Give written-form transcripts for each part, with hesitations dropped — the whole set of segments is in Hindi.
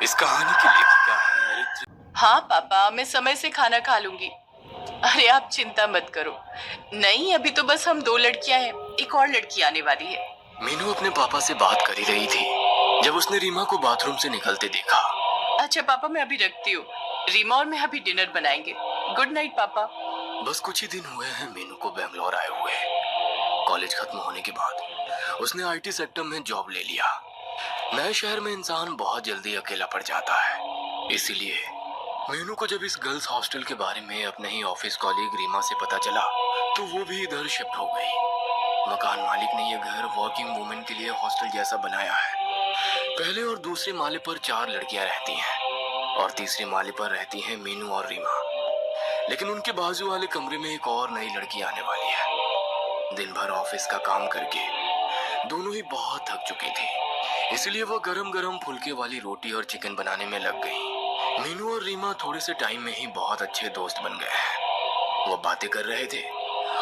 इस कहानी की लेखिका है हाँ पापा, मैं समय से खाना खा लूंगी। अरे आप चिंता मत करो। नहीं, अभी तो बस हम 2 लड़कियां हैं, एक और लड़की आने वाली है। मीनू अपने पापा से बात कर ही रही थी जब उसने रीमा को बाथरूम से निकलते देखा। अच्छा पापा, मैं अभी रखती हूँ। रीमा और मैं अभी डिनर बनाएंगे। गुड नाइट पापा। बस कुछ ही दिन हुए हैं मीनू को बेंगलोर आए हुए। कॉलेज खत्म होने के बाद उसने आईटी सेक्टर में जॉब ले लिया। नए शहर में इंसान बहुत जल्दी अकेला पड़ जाता है, इसीलिए मीनू को जब इस गर्ल्स हॉस्टल के बारे में अपने ही ऑफिस कॉलीग रीमा से पता चला तो वो भी इधर शिफ्ट हो गई। मकान मालिक ने यह घर वर्किंग वुमेन के लिए हॉस्टल जैसा बनाया है। पहले और दूसरे माले पर 4 लड़कियां रहती हैं और तीसरे माले पर रहती हैं मीनू और रीमा। लेकिन उनके बाजू वाले कमरे में एक और नई लड़की आने वाली है। दिन भर ऑफिस का काम करके दोनों ही बहुत थक चुकी थी, इसलिए वो गरम गरम फुलके वाली रोटी और चिकन बनाने में लग गई। मीनू और रीमा थोड़े से टाइम में ही बहुत अच्छे दोस्त बन गए हैं। वो बातें कर रहे थे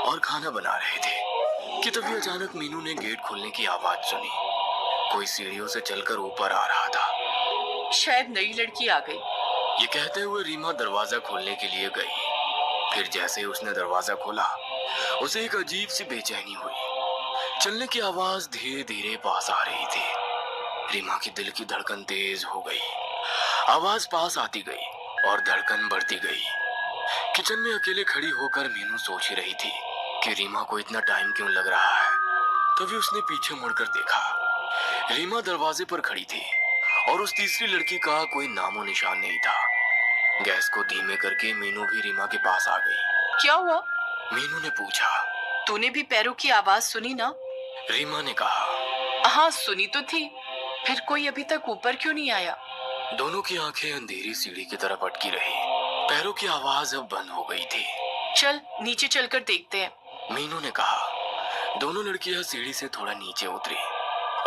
और खाना बना रहे थे कि तभी अचानक मीनू ने गेट खोलने की आवाज सुनी। कोई सीढ़ियों से चलकर ऊपर आ रहा था। शायद नई लड़की आ गई। ये कहते हुए रीमा दरवाजा खोलने के लिए गई। फिर जैसे ही उसने दरवाजा खोला उसे एक अजीब सी बेचैनी हुई। चलने की आवाज धीरे धीरे पास आ रही थी। रीमा की दिल की धड़कन तेज हो गई। आवाज पास आती गई और धड़कन बढ़ती गई। किचन में अकेले खड़ी होकर मीनू सोच ही रही थी कि रीमा को इतना टाइम क्यों लग रहा है। तभी उसने पीछे मुड़कर देखा। रीमा दरवाजे पर खड़ी थी और उस तीसरी लड़की का कोई नामो निशान नहीं था। गैस को धीमे करके मीनू भी रीमा के पास आ गई। क्या हुआ? मीनू ने पूछा। तूने भी पैरों की आवाज सुनी ना? रीमा ने कहा। हाँ सुनी तो थी, फिर कोई अभी तक ऊपर क्यों नहीं आया? दोनों की आंखें अंधेरी सीढ़ी की तरफ अटकी रही। पैरों की आवाज अब बंद हो गई थी। चल नीचे चलकर देखते हैं, मीनू ने कहा। दोनों लड़कियां सीढ़ी से थोड़ा नीचे उतरी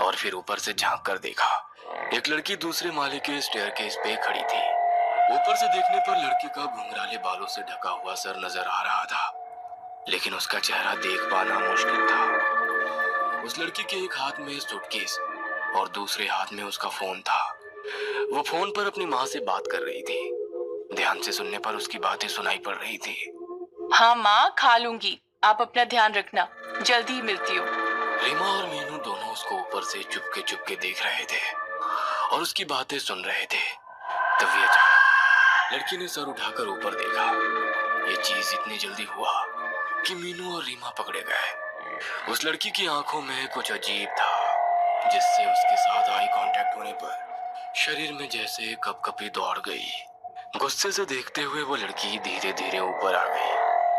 और फिर ऊपर से झांक कर देखा। एक लड़की दूसरे माले के स्टेयरकेस पे खड़ी थी। ऊपर से देखने पर लड़की का घुंघराले बालों से ढका हुआ सर नजर आ रहा था, लेकिन उसका चेहरा देख पाना मुश्किल था। उस लड़की के एक हाथ में सूटकेस और दूसरे हाथ में उसका फोन था। वो फोन पर अपनी माँ से बात कर रही थी। ध्यान से सुनने पर उसकी बातें सुनाई पड़ रही थी। हाँ माँ, खा लूंगी, आप अपना ध्यान रखना, जल्दी ही मिलती हूँ। रीमा और मीनू दोनों उसको ऊपर से चुपके चुपके देख रहे थे और उसकी बातें सुन रहे थे। तभी अचानक लड़की ने सर उठाकर ऊपर देखा। ये चीज इतनी जल्दी हुआ कि मीनू और रीमा पकड़े गए। उस लड़की की आंखों में कुछ अजीब था, जिससे उसके साथ आई कांटेक्ट होने पर शरीर में जैसे कपकपी दौड़ गई। गुस्से से देखते हुए वो लड़की धीरे धीरे ऊपर आ गई।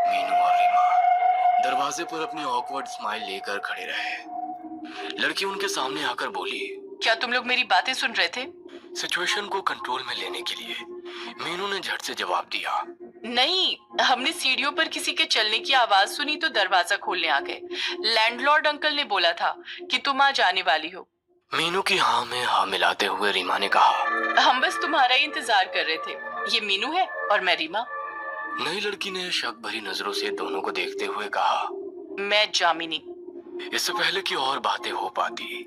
मीनू और रीमा दरवाजे पर अपनी ऑकवर्ड स्माइल लेकर खड़े रहे। लड़की उनके सामने आकर बोली। क्या तुम लोग मेरी बातें सुन रहे थे? सिचुएशन को कंट्रोल में लेने के लिए मीनू ने झट से जवाब दिया। नहीं, हमने सीढ़ियों पर किसी के चलने की आवाज सुनी तो दरवाजा खोलने आ गए। लैंडलॉर्ड अंकल ने बोला था कि तुम आज आने वाली हो। मीनू की हाँ में हाँ मिलाते हुए रीमा ने कहा। हम बस तुम्हारा ही इंतजार कर रहे थे। ये मीनू है और मैं रीमा। नई लड़की ने शक भरी नजरों से दोनों को देखते हुए कहा। मैं जामिनी। इससे पहले कि और बातें हो पाती,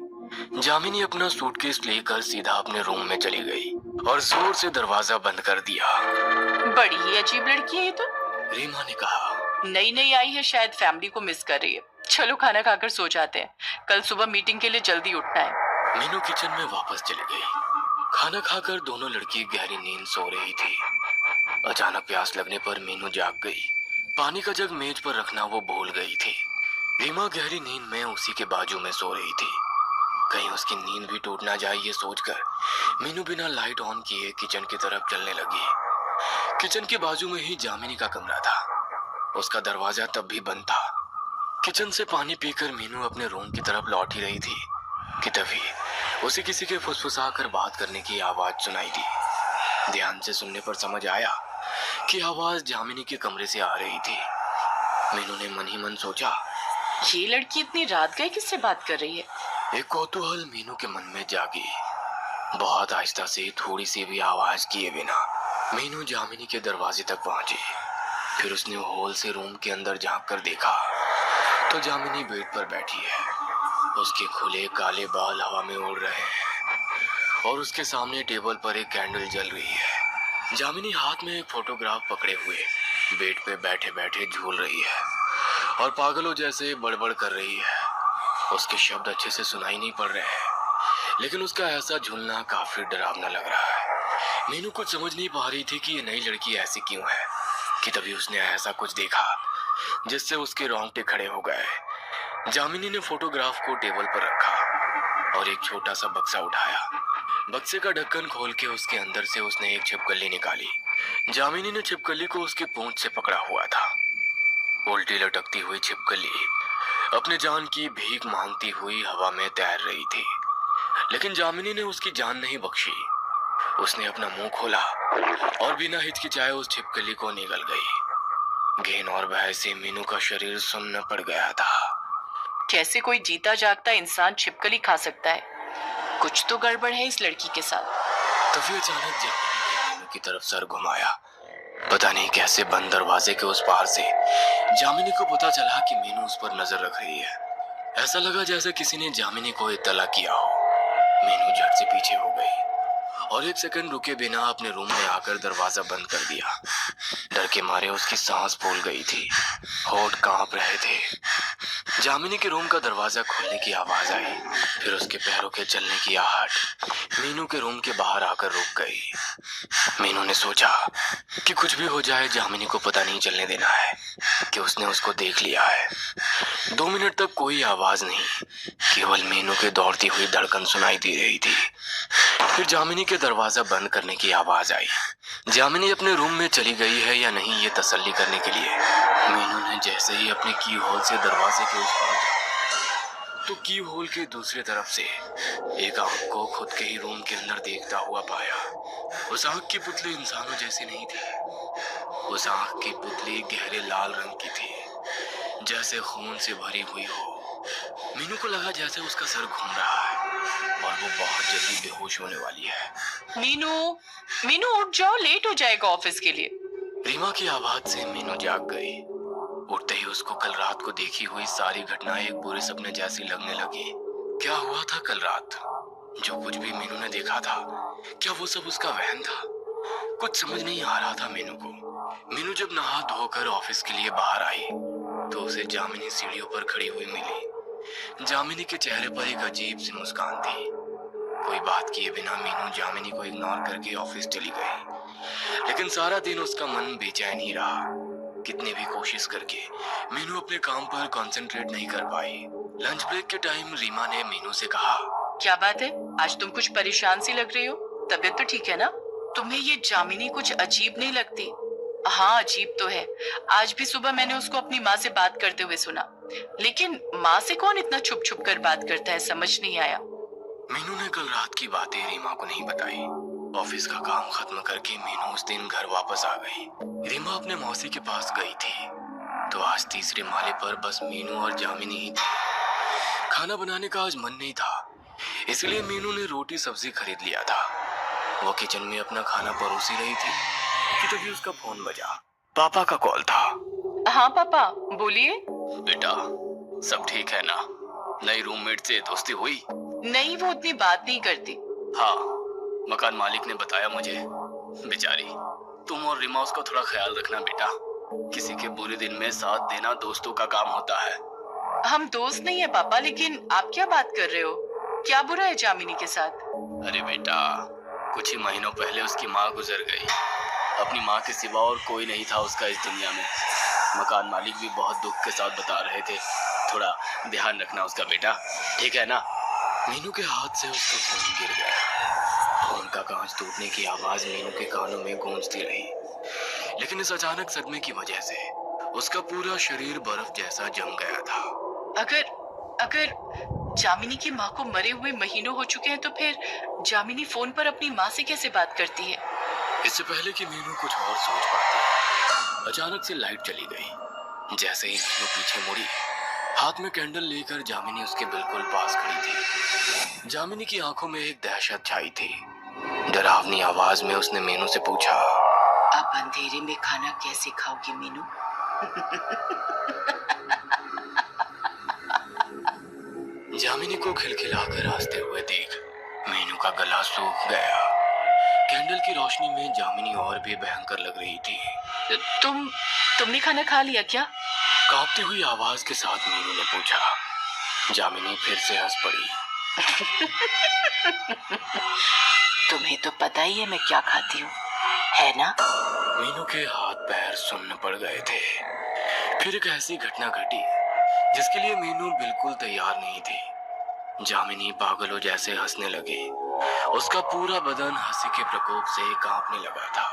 जामिनी अपना सूटकेस लेकर सीधा अपने रूम में चली गई और जोर से दरवाजा बंद कर दिया। बड़ी ही अजीब लड़की है ये तो, रीमा ने कहा। नई नई आई है, शायद फैमिली को मिस कर रही है। चलो खाना खाकर सो जाते हैं, कल सुबह मीटिंग के लिए जल्दी उठना है। मीनू किचन में वापस चली गई। खाना खाकर दोनों लड़की गहरी नींद सो रही थी। अचानक प्यास लगने पर मीनू जाग गई। पानी का जग मेज पर रखना वो भूल गई थी। रीमा गहरी नींद में उसी के बाजू में सो रही थी। कहीं उसकी नींद भी टूट ना जाए ये सोचकर मीनू बिना लाइट ऑन किए किचन की तरफ चलने लगी। किचन के बाजू में ही जामिनी का कमरा था। उसका दरवाजा तब भी बंद था। किचन से पानी पीकर मीनू अपने रूम की तरफ लौट ही रही थी कि तभी उसे किसी के फुसफुसाकर बात करने की आवाज सुनाई दी। ध्यान से सुनने पर समझ आया कि आवाज जामिनी के कमरे से आ रही थी। मीनू ने मन ही मन सोचा, ये लड़की इतनी रात गए किससे बात कर रही है? एक कौतूहल मीनू के मन में जागी। बहुत आहिस्ता से थोड़ी सी भी आवाज किए बिना मीनू जामिनी के दरवाजे तक पहुंची। फिर उसने होल से रूम के अंदर झांक कर देखा तो जामिनी बेड पर बैठी है। उसके खुले काले बाल हवा में उड़ रहे हैं। और उसके सामने टेबल पर एक कैंडल जल रही है। जामिनी हाथ में एक फोटोग्राफ पकड़े हुए बेड पे बैठे बैठे झूल रही है और पागलों जैसे बड़बड़ कर रही है। उसके शब्द अच्छे से सुनाई नहीं पड़ रहे हैं, लेकिन उसका ऐसा झूलना काफी डरावना लग रहा है। मीनू कुछ समझ नहीं पा रही थी कि ये नई लड़की ऐसी क्यों है कि तभी उसने ऐसा कुछ देखा जिससे उसके रोंगटे खड़े हो गए। जामिनी ने फोटोग्राफ को टेबल पर रखा और एक छोटा सा बक्सा उठाया। बक्से का ढक्कन खोल के उसके अंदर से उसने एक छिपकली निकाली। जामिनी ने छिपकली को उसके पूंछ से पकड़ा हुआ था। उल्टी लटकती हुई छिपकली अपने जान की भीख मांगती हुई हवा में तैर रही थी, लेकिन जामिनी ने उसकी जान नहीं बख्शी। उसने अपना मुंह खोला और बिना हिचकिचाए उस छिपकली को निगल गई। घिन और भय से मीनू का शरीर सुन्न पड़ गया था। कैसे कोई जीता जागता इंसान छिपकली खा सकता है? कुछ तो गड़बड़ है इस लड़की के साथ। तभी अचानक जामिनी ने मीनू की तरफ सर घुमाया। पता नहीं कैसे बंद दरवाजे के उस पार से जामिनी को पता चला कि मीनू उस पर नजर रख रही है। ऐसा लगा जैसे किसी ने जामिनी को इत्तला किया हो। मीनू झट से पीछे हो गई और एक सेकंड रुके बिना अपने रूम में आकर दरवाजा बंद कर दिया। डर के मारे उसकी सांस फूल गई थी, होठ कांप रहे थे। जामिनी के रूम का दरवाजा खोलने की आवाज आई, फिर उसके पैरों के चलने की आहट मीनू के रूम के बाहर आकर रुक गई। मीनू ने सोचा कि कुछ भी हो जाए जामिनी को पता नहीं चलने देना है कि उसने उसको देख लिया है। 2 मिनट तक कोई आवाज नहीं, केवल मीनू की दौड़ती हुई धड़कन सुनाई दे रही थी। फिर जामिनी के दरवाजा बंद करने की आवाज आई। जामिनी अपने रूम में चली गई है या नहीं ये तसल्ली करने के लिए मीनू ने जैसे ही अपने की होल से दरवाजे के उस पार तो की होल के दूसरे तरफ से एक आंख को खुद के ही रूम के अंदर देखता हुआ पाया। उस आंख की पुतली इंसानों जैसी नहीं थी। उस आंख की पुतली गहरे लाल रंग की थी, जैसे खून से भरी हुई हो। मीनू को लगा जैसे उसका सर घूम रहा है और वो बहुत जल्दी बेहोश होने वाली है। मीनू, मीनू उठ जाओ, लेट हो जाएगा ऑफिस के लिए। रीमा की आवाज से मीनू जाग गई। उठते ही उसको कल रात को देखी हुई सारी घटना एक बुरे सपने जैसी लगने लगी। क्या हुआ था कल रात? जो कुछ भी मीनू ने देखा था, क्या वो सब उसका वहम था? कुछ समझ नहीं आ रहा था मीनू को। मीनू जब नहा धोकर ऑफिस के लिए बाहर आई तो उसे जामिनी सीढ़ियों पर खड़ी हुई मिली। जामिनी के चेहरे पर एक अजीब सी मुस्कान थी। कोई बात किए बिना मीनू जामिनी को इग्नोर करके ऑफिस चली गई, लेकिन सारा दिन उसका मन बेचैन ही रहा। कितनी भी कोशिश करके मीनू अपने काम पर कंसंट्रेट नहीं कर पाई। लंच ब्रेक के टाइम रीमा ने मीनू से कहा, क्या बात है, आज तुम कुछ परेशान सी लग रही हो? तबीयत तो ठीक है ना? तुम्हें ये जामिनी कुछ अजीब नहीं लगती? हाँ, अजीब तो है। आज भी सुबह मैंने उसको अपनी माँ से बात करते हुए सुना, लेकिन माँ से कौन इतना छुप छुप कर बात करता है, समझ नहीं आया। मीनू ने कल रात की बातें रीमा को नहीं बताई। ऑफिस का काम खत्म करके मीनू उस दिन घर वापस आ गई। रीमा अपने मौसी के पास गई थी तो आज तीसरे माले पर बस मीनू और जामिनी ही थी। खाना बनाने का आज मन नहीं था, इसलिए मीनू ने रोटी सब्जी खरीद लिया था। वो किचन में अपना खाना परोसी रही थी कि तभी उसका फोन बजा। पापा का कॉल था। हाँ पापा, बोलिए। बेटा, सब ठीक है ना? नई रूममेट से दोस्ती हुई? नहीं, वो उतनी बात नहीं करती। हाँ, मकान मालिक ने बताया मुझे। बेचारी, तुम और रीमा उसका थोड़ा ख्याल रखना बेटा। किसी के बुरे दिन में साथ देना दोस्तों का काम होता है। हम दोस्त नहीं है पापा, लेकिन आप क्या बात कर रहे हो? क्या बुरा है जामिनी के साथ? अरे बेटा, कुछ ही महीनों पहले उसकी माँ गुजर गई। अपनी माँ के सिवा और कोई नहीं था उसका इस दुनिया में। मकान मालिक भी बहुत दुख के साथ बता रहे थे। थोड़ा ध्यान रखना उसका बेटा, ठीक है ना? मीनू के हाथ से उसका फोन गिर गया। फोन का कांच टूटने की आवाज मीनू के कानों में गूंजती रही, लेकिन इस अचानक सदमे की वजह से उसका पूरा शरीर बर्फ जैसा जम गया था। अगर जामिनी की माँ को मरे हुए महीनों हो चुके हैं तो फिर जामिनी फोन पर अपनी माँ से कैसे बात करती है? इससे पहले कि मीनू कुछ और सोच पाती, अचानक से लाइट चली गई। जैसे ही मीनू पीछे मुड़ी, हाथ में कैंडल लेकर जामिनी उसके बिल्कुल पास खड़ी थी। जामिनी की आंखों में एक दहशत छाई थी। डरावनी आवाज में उसने मीनू से पूछा, आप अंधेरे में खाना कैसे खाओगी मीनू? जामिनी को खिलखिलाकर हंसते हुए देख मीनू का गला सूख गया। कैंडल की रोशनी में जामिनी और भी भयंकर लग रही थी। तुमने खाना खा लिया क्या? कांपती हुई आवाज के साथ मीनू ने पूछा। जामिनी फिर से हंस पड़ी। तुम्हें तो पता ही है मैं क्या खाती हूँ, है ना? मीनू के हाथ पैर सुन्न पड़ गए थे। फिर एक ऐसी घटना घटी जिसके लिए मीनू बिल्कुल तैयार नहीं थी। जामिनी पागलों जैसे हंसने लगी। उसका पूरा बदन हंसी के प्रकोप से कांपने लगा था।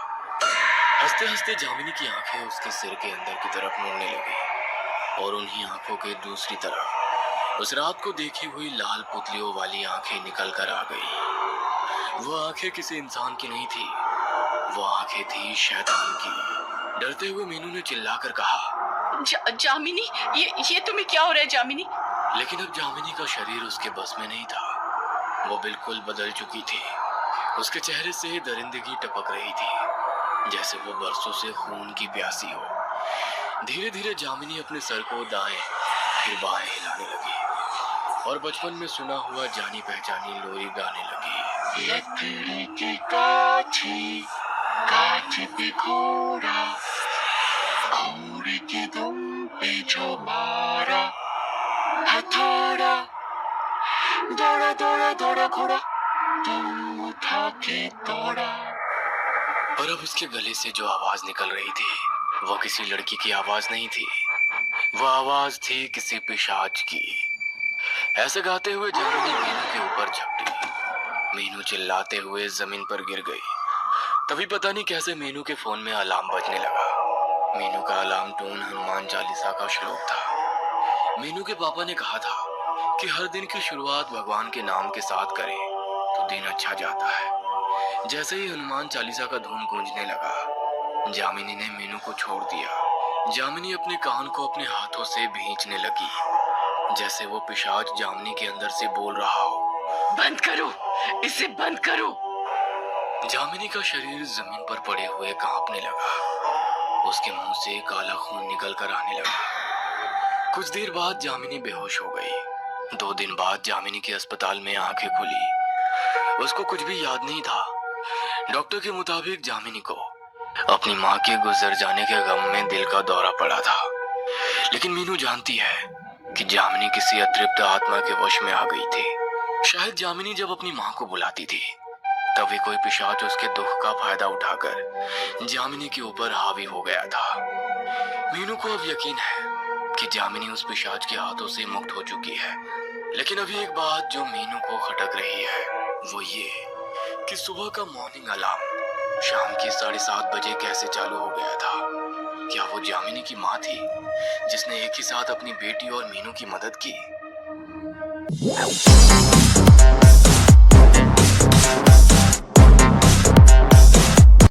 हंसते हंसते जामिनी की आंखें उसके सिर के अंदर की तरफ मुड़ने लगी और उन्हीं आंखों के दूसरी तरफ उस रात को देखी हुई लाल पुतलियों वाली आंखें निकल कर आ गई। वो आंखें किसी इंसान की नहीं थी, वो आंखें थी शैतान की। डरते हुए मीनू ने चिल्लाकर कहा, जामिनी, ये तुम्हें क्या हो रहा है जामिनी? लेकिन अब जामिनी का शरीर उसके बस में नहीं था। वो बिल्कुल बदल चुकी थी। उसके चेहरे से दरिंदगी टपक रही थी, जैसे वो बरसों से खून की प्यासी हो। धीरे धीरे जामिनी अपने सर को दाएं फिर बाएं हिलाने लगी और बचपन में सुना हुआ जानी पहचानी लोरी गाने लगी। लकड़ी की काठी, काठी पे घोड़ा, घोड़े की दुम पे जो मारा, हथौड़ा, दौड़ा दौड़ा दौड़ा घोड़ा, तुम उठा के दौड़ा। पर अब उसके गले से जो आवाज निकल रही थी वो किसी लड़की की आवाज नहीं थी, वो आवाज थी किसी पिशाच की। ऐसे गाते हुए जामिनी मीनू के ऊपर झपटी। मीनू चिल्लाते हुए जमीन पर गिर गई। तभी पता नहीं कैसे मीनू के फोन में अलार्म बजने लगा। मीनू का अलार्म टोन हनुमान चालीसा का श्लोक था। मीनू के पापा ने कहा था कि हर दिन की शुरुआत भगवान के नाम के साथ करें तो दिन अच्छा जाता है। जैसे ही हनुमान चालीसा का धुन गूंजने लगा, जामिनी ने मीनू को छोड़ दिया। जामिनी अपने कान को अपने हाथों से भींचने लगी, जैसे वो पिशाच जामिनी के अंदर से बोल रहा हो, बंद करो, इसे बंद करो। जामिनी का शरीर जमीन पर पड़े हुए कांपने लगा। उसके मुंह से काला खून निकल कर आने लगा। कुछ देर बाद जामिनी बेहोश हो गई। 2 दिन बाद जामिनी के अस्पताल में आंखें खुली। उसको कुछ भी याद नहीं था। डॉक्टर के मुताबिक जामिनी को अपनी माँ के गुजर जाने के गम में दिल का दौरा पड़ा था। लेकिन मीनू जानती है कि जामिनी किसी अतृप्त आत्मा के वश में आ गई थी। शायद जामिनी जब अपनी माँ को बुलाती थी तभी कोई पिशाच उसके दुख का फायदा उठाकर जामिनी के ऊपर हावी हो गया था। मीनू को अब यकीन है कि जामिनी उस पिशाच के हाथों से मुक्त हो चुकी है। लेकिन अभी एक बात जो मीनू को खटक रही है वो ये कि सुबह का मॉर्निंग अलार्म शाम के 7:30 बजे कैसे चालू हो गया था। क्या वो जामिनी की माँ थी जिसने एक ही साथ अपनी बेटी और मीनू की मदद की?